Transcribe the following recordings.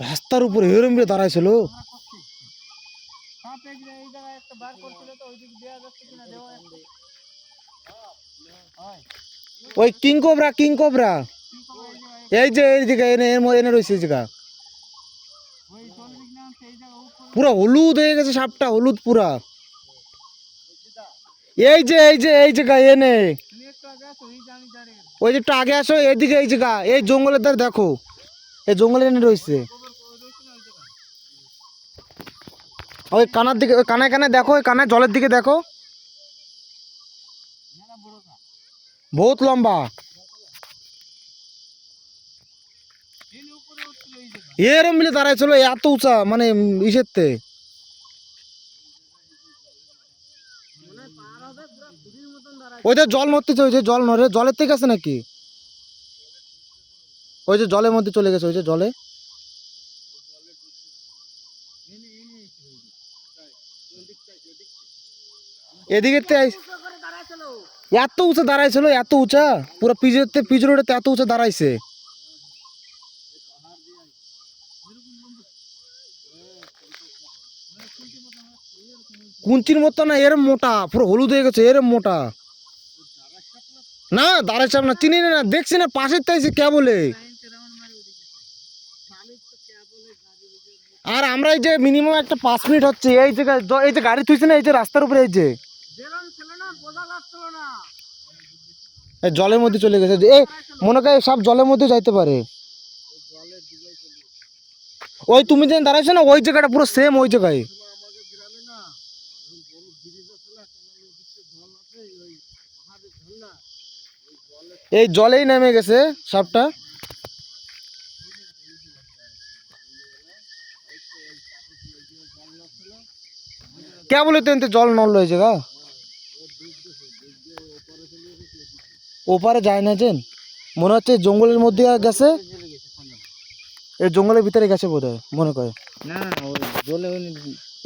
রাস্তার উপরে এরম দাঁড়াইছিল। ওই কিং কোবরা এই যে এই জায়গা এনে এনে রয়েছে এই জায়গা পুরা হলুদ হয়ে গেছে সাপটা, হলুদ পুরা। এই জায়গা এনে ওই যে একটু আগে আসো এইদিকে, এই জায়গা এই জঙ্গলের ধারে দেখো, এই জঙ্গলে এনে রয়েছে। ওই কানার দিকে, ওই কানায় কানায় দেখো, ওই কানায় জলের দিকে দেখো, বহুত লম্বা। এরম মিলে দাঁড়াইছিল এত উঁচা, মানে ইসেরতে। ওই যে জল মরতেছে, ওই যে জল নড়ে, জলের থেকে আছে নাকি? ওই যে জলের মধ্যে চলে গেছে, ওই যে জলে। এদিকে এত উঁচা দাঁড়াইছিল, এত উঁচা পুরো পিজড়তে এত উঁচা দাঁড়াইছে। কুঞ্চির মতো না, এরম মোটা, পুরো হলুদ হয়ে গেছে, এরম মোটা। না দাঁড়াই সাপ না, চিনি না, দেখছি না, পাশের তাইছে কে বলে। আর আমরা এই যে মিনিমাম একটা 5 মিনিট হচ্ছে এই জায়গায়, এই যে গাড়ি থুইছে না, এই যে রাস্তার উপরে, এই যে জলের মধ্যে চলে গেছে। এই মনে করে সব জলের মধ্যে যাইতে পারে। ওই তুমি যেন দাঁড়াইছো না, ওই জায়গাটা পুরো সেম ওই জায়গায়। এই জলেই নেমে গেছে সাপটা। কে বলে তো জল নড়লো এই জায়গা, ওপারে যায় না যেন, মনে হচ্ছে জঙ্গলের মধ্যে গেছে, এই জঙ্গলের ভিতরে গেছে বোধ হয় মনে করে।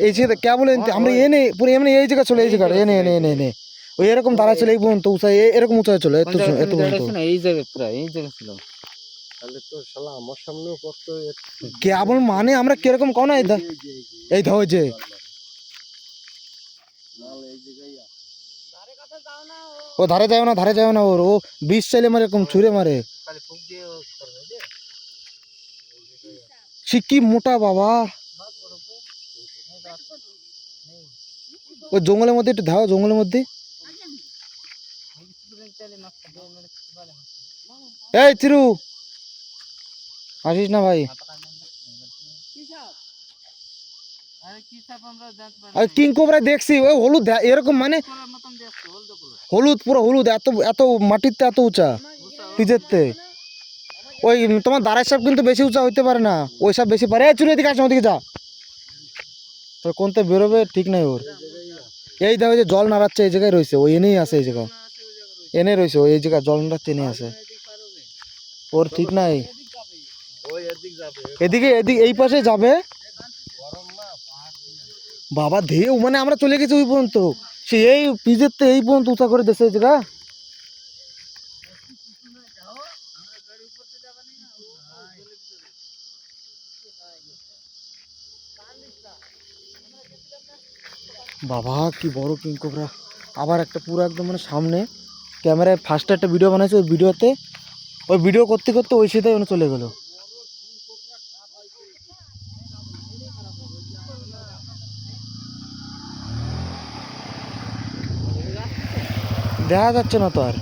এই যে কে বলে আমরা এনে পুরো এমনি এই জায়গা চলে, এই জায়গাটা এনে এনে এনে এনে ওই এরকম দাঁড়ায় চলে, এই পর্যন্ত উঁচা, এরকম উঁচায় চলে এত পর্যন্ত। এই জায়গা পুরো এই জায়গা ছিল। তাহলে তো শালা আমার সামনেও পড়তো। কেবল মানে আমরা কিরকম কও না, এই ধর যে ও ধারে যাও না, ধারে যাও না, ওর ও বিষ চাইলে মারে, এরকম ছুঁড়ে মারে। সে কি মোটা বাবা। ওই জঙ্গলের মধ্যে একটু ধাও, জঙ্গলের মধ্যে। এই চিরু আসিস না ভাই। কিং কোবরা দেখছি, ওই হলুদ এরকম, মানে হলুদ, পুরো হলুদ, এত এত মাটিতে এত উঁচা পিজেরতে। ওই তোমার দাঁড়ায় সাপ কিন্তু বেশি উঁচা হইতে পারে না, ওই সব বেশি পারে। চুরি এদিকে আসো, ওদিকে যা, তো কোনতে বেরোবে ঠিক নাই ওর। এই দেখো যে জল নাড়াচ্ছে, এই জায়গায় রয়েছে, ওই এনেই আছে, এই জায়গা এনে রয়েছে, ওই জায়গায় জল নাড়াচ্ছে, এনে আছে, ওর ঠিক নাই। এদিকে এদিকে এই পাশে যাবে বাবা, ঢেউ, মানে আমরা চলে গেছি ওই পর্যন্ত, সে এই পিজের তো এই পর্যন্ত উঁচা করে দেশে এই জায়গা। বাবা কি বড় কিং কোবরা। আবার একটা পুরো একদম মানে সামনে ক্যামেরায় ফার্স্টে একটা ভিডিও বানাইছে, ওই ভিডিওতে, ওই ভিডিও করতে করতে ওই সিধাই ওখানে চলে গেল। দেখা যাচ্ছে না তো আর।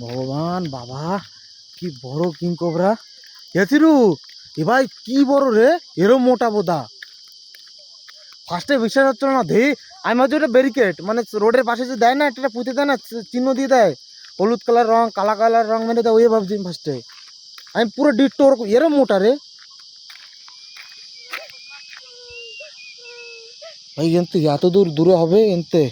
ভগবান বাবা কি বড় কিং কোবরা। হেতিরু এ ভাই কি বড় রে, এরম মোটা বোধা। ফার্স্টে বিশ্বাস হচ্ছিল না, আমি ভাবছি ওটা ব্যারিকেড, মানে রোডের পাশে যে দেয় না, একটা পুঁতে দেয় না, চিহ্ন দিয়ে দেয়, হলুদ কালার রং, কালা কালার রং মেরে দেয়, ওই ভাবছি ফার্স্টে। আমি পুরো ডিট্টো ওরকম, এরম মোটা রে ভাই। এত দূরে হবে এনতে।